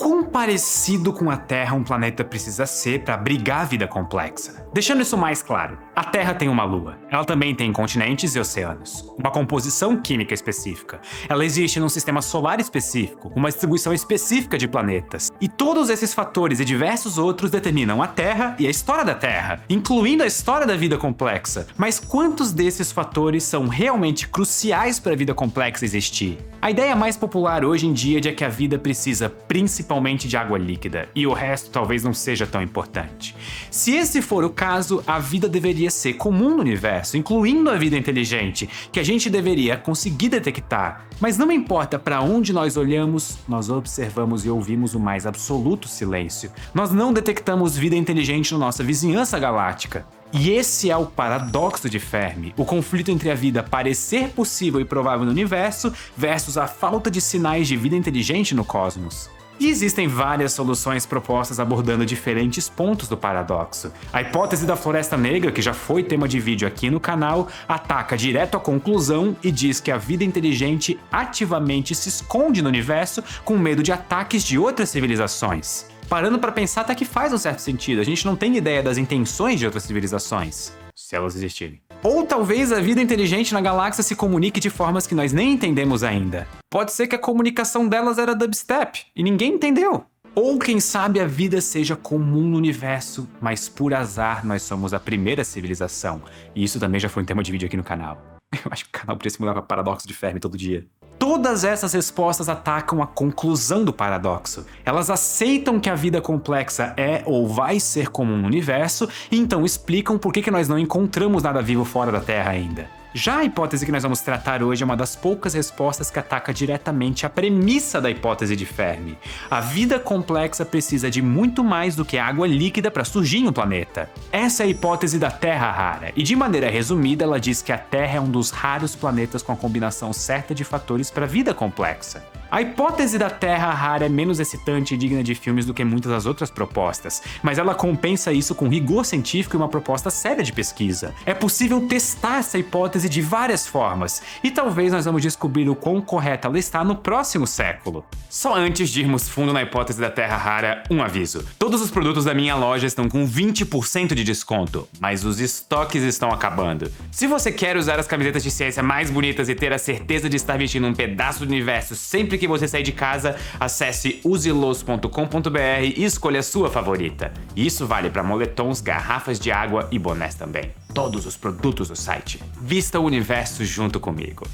quão parecido com a Terra um planeta precisa ser para abrigar a vida complexa? Deixando isso mais claro, a Terra tem uma lua. Ela também tem continentes e oceanos, uma composição química específica. Ela existe num sistema solar específico, uma distribuição específica de planetas. E todos esses fatores e diversos outros determinam a Terra e a história da Terra, incluindo a história da vida complexa. Mas quantos desses fatores são realmente cruciais para a vida complexa existir? A ideia mais popular hoje em dia é que a vida precisa principalmente de água líquida, e o resto talvez não seja tão importante. Se esse for o caso, a vida deveria ser comum no universo, incluindo a vida inteligente, que a gente deveria conseguir detectar. Mas não importa para onde nós olhamos, nós observamos e ouvimos o mais absoluto silêncio. Nós não detectamos vida inteligente na nossa vizinhança galáctica. E esse é o paradoxo de Fermi, o conflito entre a vida parecer possível e provável no universo versus a falta de sinais de vida inteligente no cosmos. E existem várias soluções propostas abordando diferentes pontos do paradoxo. A hipótese da Floresta Negra, que já foi tema de vídeo aqui no canal, ataca direto à conclusão e diz que a vida inteligente ativamente se esconde no universo com medo de ataques de outras civilizações. Parando para pensar, até que faz um certo sentido. A gente não tem ideia das intenções de outras civilizações, se elas existirem. Ou talvez a vida inteligente na galáxia se comunique de formas que nós nem entendemos ainda. Pode ser que a comunicação delas era dubstep e ninguém entendeu. Ou quem sabe a vida seja comum no universo, mas por azar nós somos a primeira civilização. E isso também já foi um tema de vídeo aqui no canal. Eu acho que o canal podia se mudar para paradoxo de Fermi todo dia. Todas essas respostas atacam a conclusão do paradoxo. Elas aceitam que a vida complexa é ou vai ser comum no universo, e então explicam por que nós não encontramos nada vivo fora da Terra ainda. Já a hipótese que nós vamos tratar hoje é uma das poucas respostas que ataca diretamente a premissa da hipótese de Fermi. A vida complexa precisa de muito mais do que água líquida para surgir em um planeta. Essa é a hipótese da Terra rara, e de maneira resumida ela diz que a Terra é um dos raros planetas com a combinação certa de fatores para a vida complexa. A hipótese da Terra rara é menos excitante e digna de filmes do que muitas das outras propostas, mas ela compensa isso com rigor científico e uma proposta séria de pesquisa. É possível testar essa hipótese de várias formas, e talvez nós vamos descobrir o quão correta ela está no próximo século. Só antes de irmos fundo na hipótese da Terra rara, um aviso. Todos os produtos da minha loja estão com 20% de desconto, mas os estoques estão acabando. Se você quer usar as camisetas de ciência mais bonitas e ter a certeza de estar vestindo um pedaço do universo sempre que você sair de casa, acesse uselos.com.br e escolha a sua favorita. Isso vale para moletons, garrafas de água e bonés também. Todos os produtos do site. Vista o universo junto comigo.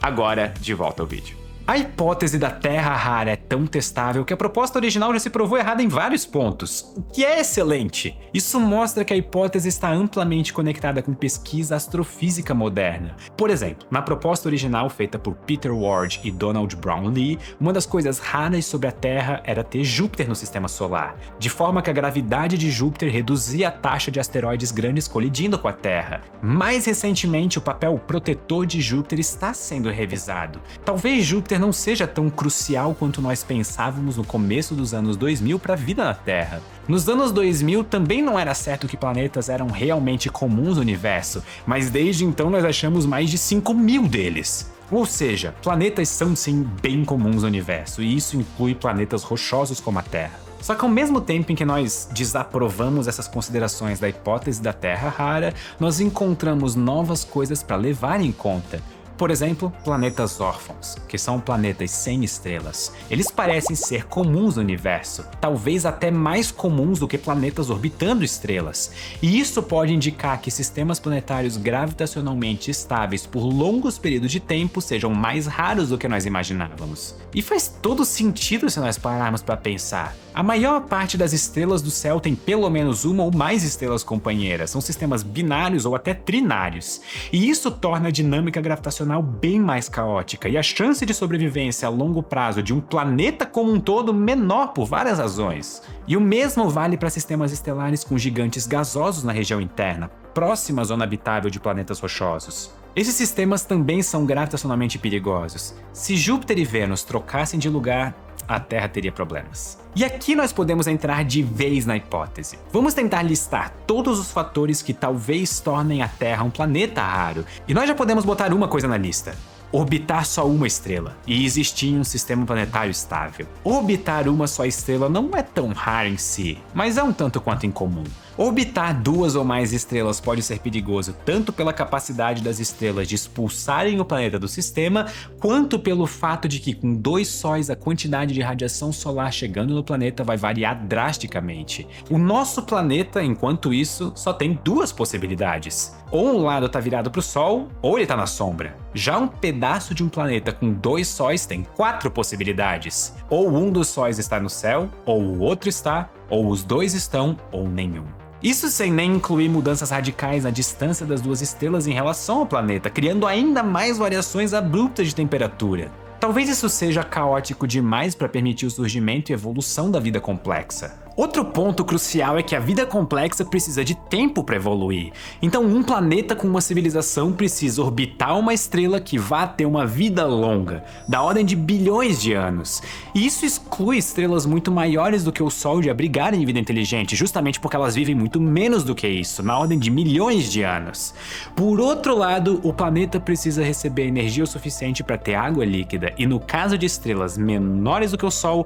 Agora, de volta ao vídeo. A hipótese da Terra rara é tão testável que a proposta original já se provou errada em vários pontos, o que é excelente. Isso mostra que a hipótese está amplamente conectada com pesquisa astrofísica moderna. Por exemplo, na proposta original feita por Peter Ward e Donald Brownlee, uma das coisas raras sobre a Terra era ter Júpiter no sistema solar, de forma que a gravidade de Júpiter reduzia a taxa de asteroides grandes colidindo com a Terra. Mais recentemente, o papel protetor de Júpiter está sendo revisado. Talvez Júpiter não seja tão crucial quanto nós pensávamos no começo dos anos 2000 para a vida na Terra. Nos anos 2000 também não era certo que planetas eram realmente comuns no universo, mas desde então nós achamos mais de 5.000 deles. Ou seja, planetas são sim bem comuns no universo, e isso inclui planetas rochosos como a Terra. Só que ao mesmo tempo em que nós desaprovamos essas considerações da hipótese da Terra rara, nós encontramos novas coisas para levar em conta. Por exemplo, planetas órfãos, que são planetas sem estrelas. Eles parecem ser comuns no universo, talvez até mais comuns do que planetas orbitando estrelas. E isso pode indicar que sistemas planetários gravitacionalmente estáveis por longos períodos de tempo sejam mais raros do que nós imaginávamos. E faz todo sentido se nós pararmos para pensar. A maior parte das estrelas do céu tem pelo menos uma ou mais estrelas companheiras, são sistemas binários ou até trinários. E isso torna a dinâmica gravitacional bem mais caótica e a chance de sobrevivência a longo prazo de um planeta como um todo menor por várias razões. E o mesmo vale para sistemas estelares com gigantes gasosos na região interna, próxima à zona habitável de planetas rochosos. Esses sistemas também são gravitacionalmente perigosos. Se Júpiter e Vênus trocassem de lugar, a Terra teria problemas. E aqui nós podemos entrar de vez na hipótese. Vamos tentar listar todos os fatores que talvez tornem a Terra um planeta raro. E nós já podemos botar uma coisa na lista: orbitar só uma estrela e existir em um sistema planetário estável. Orbitar uma só estrela não é tão raro em si, mas é um tanto quanto incomum. Orbitar duas ou mais estrelas pode ser perigoso tanto pela capacidade das estrelas de expulsarem o planeta do sistema, quanto pelo fato de que com 2 sóis a quantidade de radiação solar chegando no planeta vai variar drasticamente. O nosso planeta, enquanto isso, só tem 2 possibilidades. Ou um lado está virado para o Sol, ou ele está na sombra. Já um pedaço de um planeta com 2 sóis tem 4 possibilidades. Ou um dos sóis está no céu, ou o outro está, ou os 2 estão, ou nenhum. Isso sem nem incluir mudanças radicais na distância das 2 estrelas em relação ao planeta, criando ainda mais variações abruptas de temperatura. Talvez isso seja caótico demais para permitir o surgimento e evolução da vida complexa. Outro ponto crucial é que a vida complexa precisa de tempo para evoluir. Então, um planeta com uma civilização precisa orbitar uma estrela que vá ter uma vida longa, da ordem de bilhões de anos. E isso exclui estrelas muito maiores do que o Sol de abrigarem vida inteligente, justamente porque elas vivem muito menos do que isso, na ordem de milhões de anos. Por outro lado, o planeta precisa receber energia o suficiente para ter água líquida, e no caso de estrelas menores do que o Sol,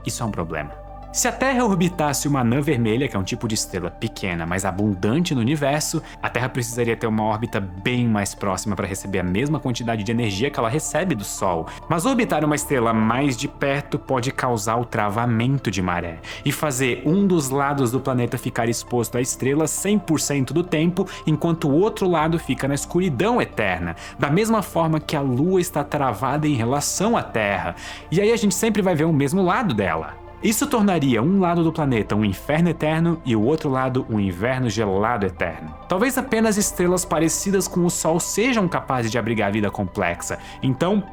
isso é um problema. Se a Terra orbitasse uma anã vermelha, que é um tipo de estrela pequena, mas abundante no universo, a Terra precisaria ter uma órbita bem mais próxima para receber a mesma quantidade de energia que ela recebe do Sol. Mas orbitar uma estrela mais de perto pode causar o travamento de maré e fazer um dos lados do planeta ficar exposto à estrela 100% do tempo, enquanto o outro lado fica na escuridão eterna, da mesma forma que a Lua está travada em relação à Terra. E aí a gente sempre vai ver o mesmo lado dela. Isso tornaria um lado do planeta um inferno eterno e o outro lado um inverno gelado eterno. Talvez apenas estrelas parecidas com o Sol sejam capazes de abrigar vida complexa, então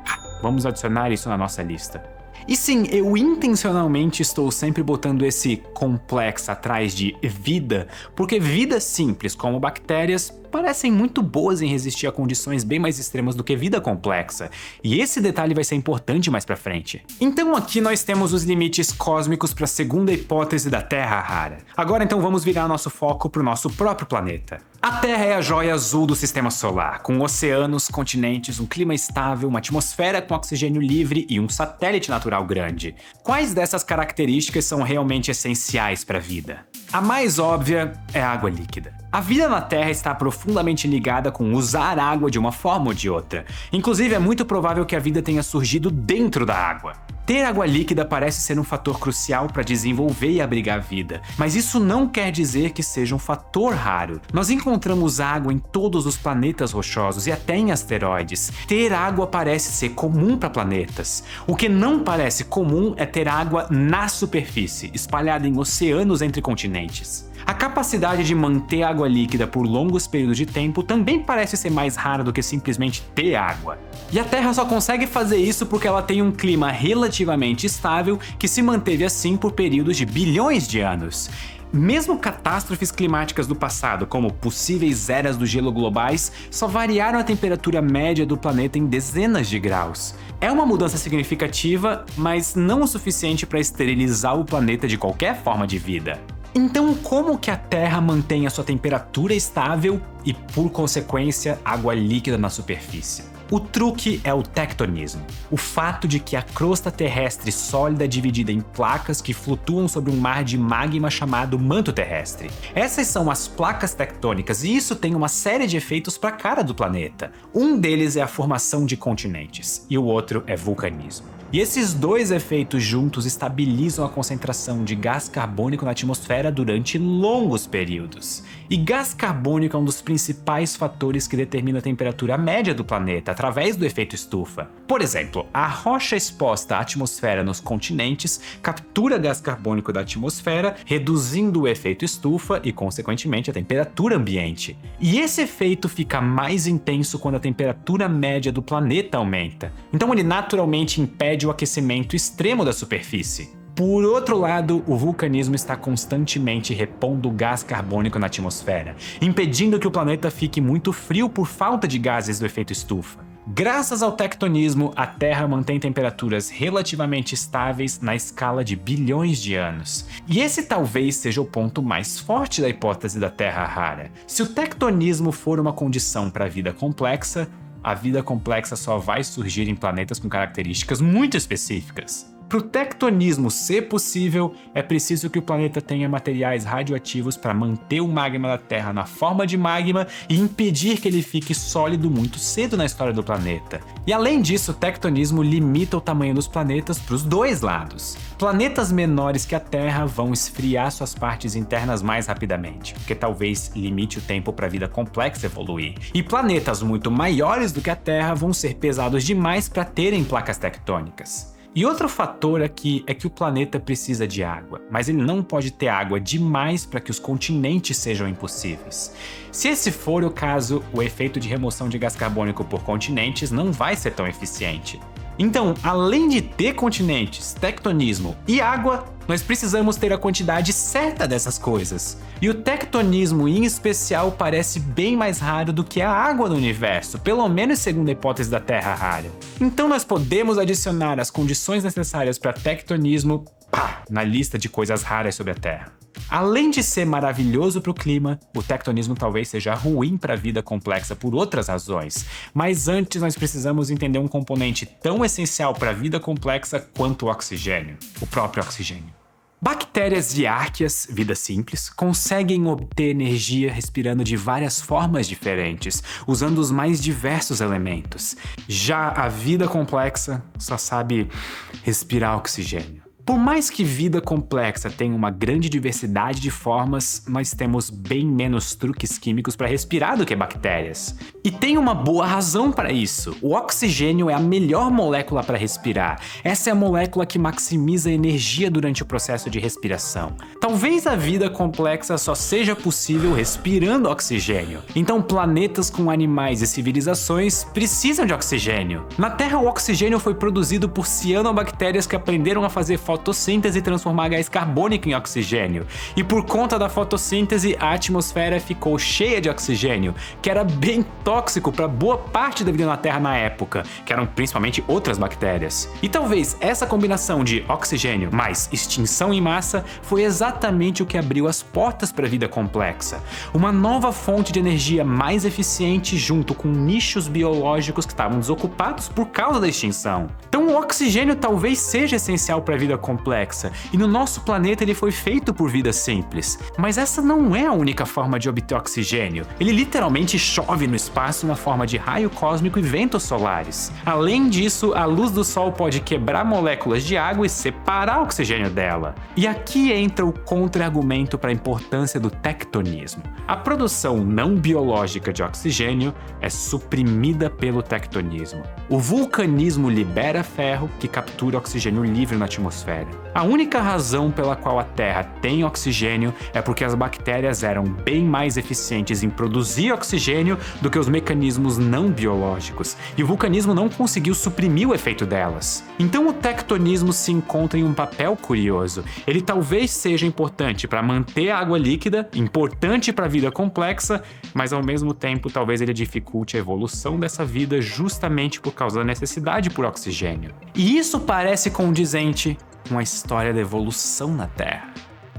vamos adicionar isso na nossa lista. E sim, eu intencionalmente estou sempre botando esse complexo atrás de vida, porque vidas simples como bactérias parecem muito boas em resistir a condições bem mais extremas do que vida complexa, e esse detalhe vai ser importante mais pra frente. Então aqui nós temos os limites cósmicos para a segunda hipótese da Terra rara. Agora então vamos virar nosso foco pro nosso próprio planeta. A Terra é a joia azul do sistema solar, com oceanos, continentes, um clima estável, uma atmosfera com oxigênio livre e um satélite natural grande. Quais dessas características são realmente essenciais para a vida? A mais óbvia é a água líquida. A vida na Terra está profundamente ligada com usar água de uma forma ou de outra. Inclusive, é muito provável que a vida tenha surgido dentro da água. Ter água líquida parece ser um fator crucial para desenvolver e abrigar a vida, mas isso não quer dizer que seja um fator raro. Nós encontramos água em todos os planetas rochosos e até em asteroides. Ter água parece ser comum para planetas. O que não parece comum é ter água na superfície, espalhada em oceanos entre continentes. A capacidade de manter água líquida por longos períodos de tempo também parece ser mais rara do que simplesmente ter água. E a Terra só consegue fazer isso porque ela tem um clima relativamente estável que se manteve assim por períodos de bilhões de anos. Mesmo catástrofes climáticas do passado, como possíveis eras do gelo globais, só variaram a temperatura média do planeta em dezenas de graus. É uma mudança significativa, mas não o suficiente para esterilizar o planeta de qualquer forma de vida. Então, como que a Terra mantém a sua temperatura estável e, por consequência, água líquida na superfície? O truque é o tectonismo, o fato de que a crosta terrestre sólida é dividida em placas que flutuam sobre um mar de magma chamado manto terrestre. Essas são as placas tectônicas e isso tem uma série de efeitos para a cara do planeta. Um deles é a formação de continentes e o outro é vulcanismo. E esses dois efeitos juntos estabilizam a concentração de gás carbônico na atmosfera durante longos períodos. E gás carbônico é um dos principais fatores que determina a temperatura média do planeta através do efeito estufa. Por exemplo, a rocha exposta à atmosfera nos continentes captura gás carbônico da atmosfera, reduzindo o efeito estufa e, consequentemente, a temperatura ambiente. E esse efeito fica mais intenso quando a temperatura média do planeta aumenta. Então ele naturalmente impede o aquecimento extremo da superfície. Por outro lado, o vulcanismo está constantemente repondo gás carbônico na atmosfera, impedindo que o planeta fique muito frio por falta de gases do efeito estufa. Graças ao tectonismo, a Terra mantém temperaturas relativamente estáveis na escala de bilhões de anos. E esse talvez seja o ponto mais forte da hipótese da Terra rara. Se o tectonismo for uma condição para a vida complexa, a vida complexa só vai surgir em planetas com características muito específicas. Para o tectonismo ser possível, é preciso que o planeta tenha materiais radioativos para manter o magma da Terra na forma de magma e impedir que ele fique sólido muito cedo na história do planeta. E além disso, o tectonismo limita o tamanho dos planetas para os dois lados. Planetas menores que a Terra vão esfriar suas partes internas mais rapidamente, o que talvez limite o tempo para a vida complexa evoluir. E planetas muito maiores do que a Terra vão ser pesados demais para terem placas tectônicas. E outro fator aqui é que o planeta precisa de água, mas ele não pode ter água demais para que os continentes sejam impossíveis. Se esse for o caso, o efeito de remoção de gás carbônico por continentes não vai ser tão eficiente. Então, além de ter continentes, tectonismo e água, nós precisamos ter a quantidade certa dessas coisas. E o tectonismo, em especial, parece bem mais raro do que a água no universo, pelo menos segundo a hipótese da Terra rara. Então nós podemos adicionar as condições necessárias para tectonismo na lista de coisas raras sobre a Terra. Além de ser maravilhoso para o clima, o tectonismo talvez seja ruim para a vida complexa por outras razões. Mas antes nós precisamos entender um componente tão essencial para a vida complexa quanto o oxigênio, o próprio oxigênio. Bactérias e árqueas, vida simples, conseguem obter energia respirando de várias formas diferentes, usando os mais diversos elementos. Já a vida complexa só sabe respirar oxigênio. Por mais que vida complexa tenha uma grande diversidade de formas, nós temos bem menos truques químicos para respirar do que bactérias. E tem uma boa razão para isso. O oxigênio é a melhor molécula para respirar. Essa é a molécula que maximiza a energia durante o processo de respiração. Talvez a vida complexa só seja possível respirando oxigênio. Então planetas com animais e civilizações precisam de oxigênio. Na Terra, o oxigênio foi produzido por cianobactérias que aprenderam a fazer fotossíntese e transformar gás carbônico em oxigênio. E por conta da fotossíntese, a atmosfera ficou cheia de oxigênio, que era bem tóxico para boa parte da vida na Terra na época, que eram principalmente outras bactérias. E talvez essa combinação de oxigênio mais extinção em massa foi exatamente o que abriu as portas para a vida complexa. Uma nova fonte de energia mais eficiente junto com nichos biológicos que estavam desocupados por causa da extinção. Então o oxigênio talvez seja essencial para a vida complexa, e no nosso planeta ele foi feito por vida simples. Mas essa não é a única forma de obter oxigênio. Ele literalmente chove no espaço na forma de raio cósmico e ventos solares. Além disso, a luz do sol pode quebrar moléculas de água e separar o oxigênio dela. E aqui entra o contra-argumento para a importância do tectonismo. A produção não biológica de oxigênio é suprimida pelo tectonismo. O vulcanismo libera ferro, que captura oxigênio livre na atmosfera. A única razão pela qual a Terra tem oxigênio é porque as bactérias eram bem mais eficientes em produzir oxigênio do que os mecanismos não biológicos, e o vulcanismo não conseguiu suprimir o efeito delas. Então o tectonismo se encontra em um papel curioso. Ele talvez seja importante para manter a água líquida, importante para a vida complexa, mas ao mesmo tempo talvez ele dificulte a evolução dessa vida justamente por causa da necessidade por oxigênio. E isso parece condizente com a história da evolução na Terra.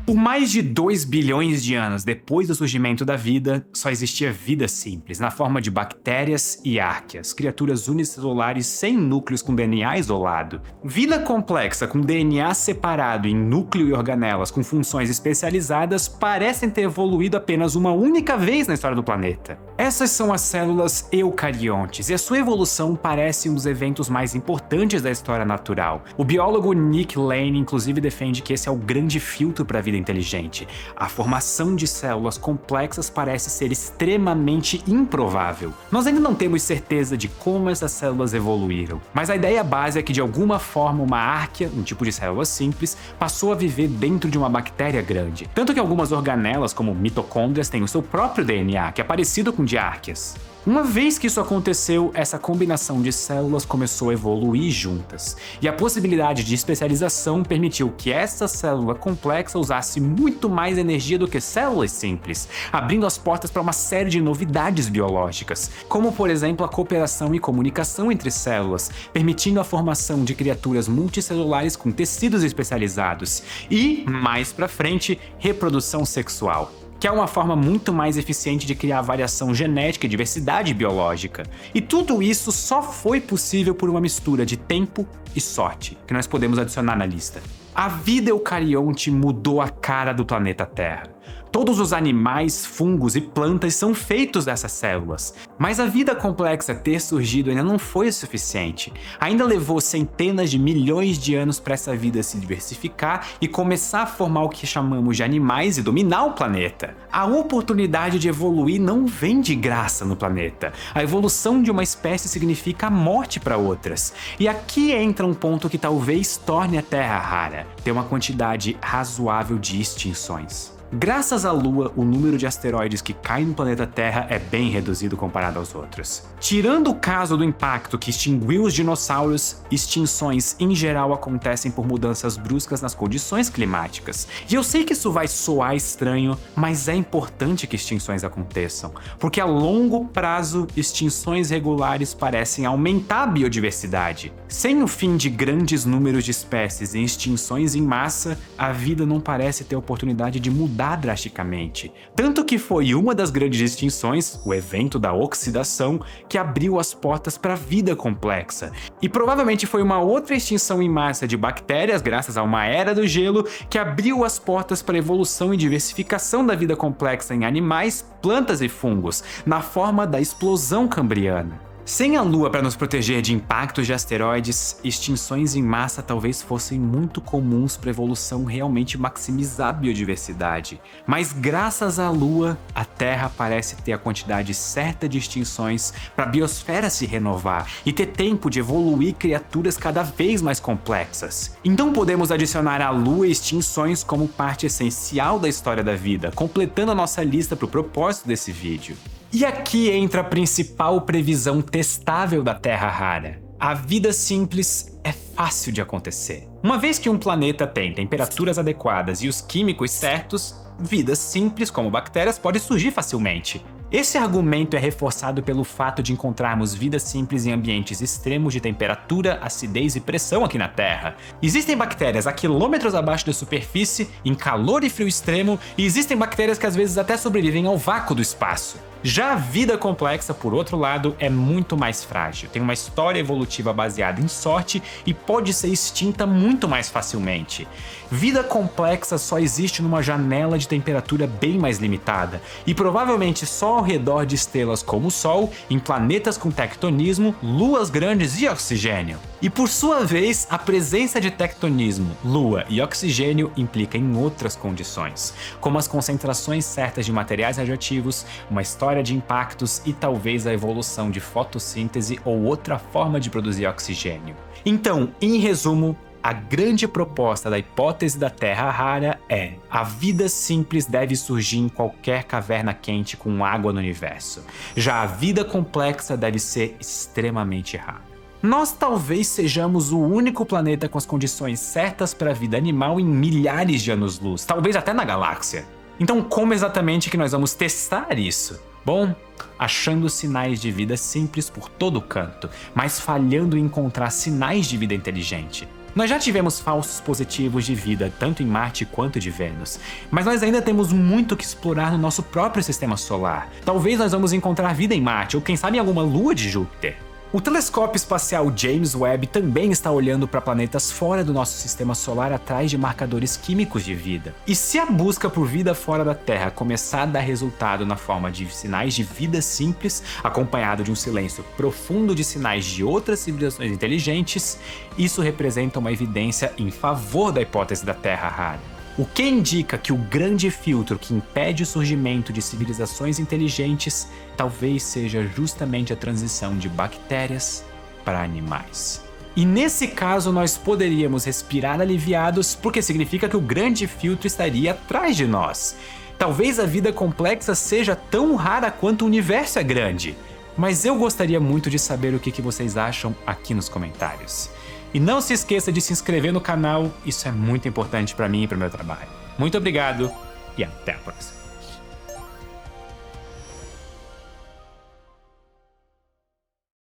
Por mais de 2 bilhões de anos depois do surgimento da vida, só existia vida simples, na forma de bactérias e árqueas, criaturas unicelulares sem núcleos com DNA isolado. Vida complexa com DNA separado em núcleo e organelas com funções especializadas parecem ter evoluído apenas uma única vez na história do planeta. Essas são as células eucariontes, e a sua evolução parece um dos eventos mais importantes da história natural. O biólogo Nick Lane, inclusive, defende que esse é o grande filtro para a vida inteligente. A formação de células complexas parece ser extremamente improvável. Nós ainda não temos certeza de como essas células evoluíram, mas a ideia base é que de alguma forma uma árquea, um tipo de célula simples, passou a viver dentro de uma bactéria grande. Tanto que algumas organelas, como mitocôndrias, têm o seu próprio DNA, que é parecido com o de árqueas. Uma vez que isso aconteceu, essa combinação de células começou a evoluir juntas, e a possibilidade de especialização permitiu que essa célula complexa usasse muito mais energia do que células simples, abrindo as portas para uma série de novidades biológicas, como por exemplo a cooperação e comunicação entre células, permitindo a formação de criaturas multicelulares com tecidos especializados, e, mais pra frente, reprodução sexual. que é uma forma muito mais eficiente de criar variação genética e diversidade biológica. E tudo isso só foi possível por uma mistura de tempo e sorte, que nós podemos adicionar na lista. A vida eucarionte mudou a cara do planeta Terra. Todos os animais, fungos e plantas são feitos dessas células. Mas a vida complexa ter surgido ainda não foi o suficiente. Ainda levou centenas de milhões de anos para essa vida se diversificar e começar a formar o que chamamos de animais e dominar o planeta. A oportunidade de evoluir não vem de graça no planeta. A evolução de uma espécie significa a morte para outras. E aqui entra um ponto que talvez torne a Terra rara: ter uma quantidade razoável de extinções. Graças à Lua, o número de asteroides que caem no planeta Terra é bem reduzido comparado aos outros. Tirando o caso do impacto que extinguiu os dinossauros, extinções em geral acontecem por mudanças bruscas nas condições climáticas. E eu sei que isso vai soar estranho, mas é importante que extinções aconteçam, porque a longo prazo, extinções regulares parecem aumentar a biodiversidade. Sem o fim de grandes números de espécies e extinções em massa, a vida não parece ter oportunidade de mudar drasticamente. Tanto que foi uma das grandes extinções, o evento da oxidação, que abriu as portas para a vida complexa. E provavelmente foi uma outra extinção em massa de bactérias, graças a uma era do gelo, que abriu as portas para a evolução e diversificação da vida complexa em animais, plantas e fungos, na forma da explosão cambriana. Sem a Lua para nos proteger de impactos de asteroides, extinções em massa talvez fossem muito comuns para a evolução realmente maximizar a biodiversidade. Mas graças à Lua, a Terra parece ter a quantidade certa de extinções para a biosfera se renovar e ter tempo de evoluir criaturas cada vez mais complexas. Então podemos adicionar a Lua e extinções como parte essencial da história da vida, completando a nossa lista para o propósito desse vídeo. E aqui entra a principal previsão testável da Terra rara. A vida simples é fácil de acontecer. Uma vez que um planeta tem temperaturas adequadas e os químicos certos, vida simples como bactérias pode surgir facilmente. Esse argumento é reforçado pelo fato de encontrarmos vida simples em ambientes extremos de temperatura, acidez e pressão aqui na Terra. Existem bactérias a quilômetros abaixo da superfície, em calor e frio extremo, e existem bactérias que às vezes até sobrevivem ao vácuo do espaço. Já a vida complexa, por outro lado, é muito mais frágil, tem uma história evolutiva baseada em sorte e pode ser extinta muito mais facilmente. Vida complexa só existe numa janela de temperatura bem mais limitada, e provavelmente só ao redor de estrelas como o Sol, em planetas com tectonismo, luas grandes e oxigênio. E por sua vez, a presença de tectonismo, lua e oxigênio implica em outras condições, como as concentrações certas de materiais radioativos, uma história de impactos e talvez a evolução de fotossíntese ou outra forma de produzir oxigênio. Então, em resumo, a grande proposta da hipótese da Terra rara é: a vida simples deve surgir em qualquer caverna quente com água no universo. Já a vida complexa deve ser extremamente rara. Nós talvez sejamos o único planeta com as condições certas para a vida animal em milhares de anos-luz, talvez até na galáxia. Então, como exatamente que nós vamos testar isso? Bom, achando sinais de vida simples por todo canto, mas falhando em encontrar sinais de vida inteligente. Nós já tivemos falsos positivos de vida, tanto em Marte quanto de Vênus, mas nós ainda temos muito que explorar no nosso próprio sistema solar. Talvez nós vamos encontrar vida em Marte, ou quem sabe em alguma lua de Júpiter. O telescópio espacial James Webb também está olhando para planetas fora do nosso sistema solar atrás de marcadores químicos de vida. E se a busca por vida fora da Terra começar a dar resultado na forma de sinais de vida simples, acompanhado de um silêncio profundo de sinais de outras civilizações inteligentes, isso representa uma evidência em favor da hipótese da Terra rara. O que indica que o grande filtro que impede o surgimento de civilizações inteligentes talvez seja justamente a transição de bactérias para animais. E nesse caso nós poderíamos respirar aliviados, porque significa que o grande filtro estaria atrás de nós. Talvez a vida complexa seja tão rara quanto o universo é grande. Mas eu gostaria muito de saber o que vocês acham aqui nos comentários. E não se esqueça de se inscrever no canal, isso é muito importante para mim e para o meu trabalho. Muito obrigado e até a próxima.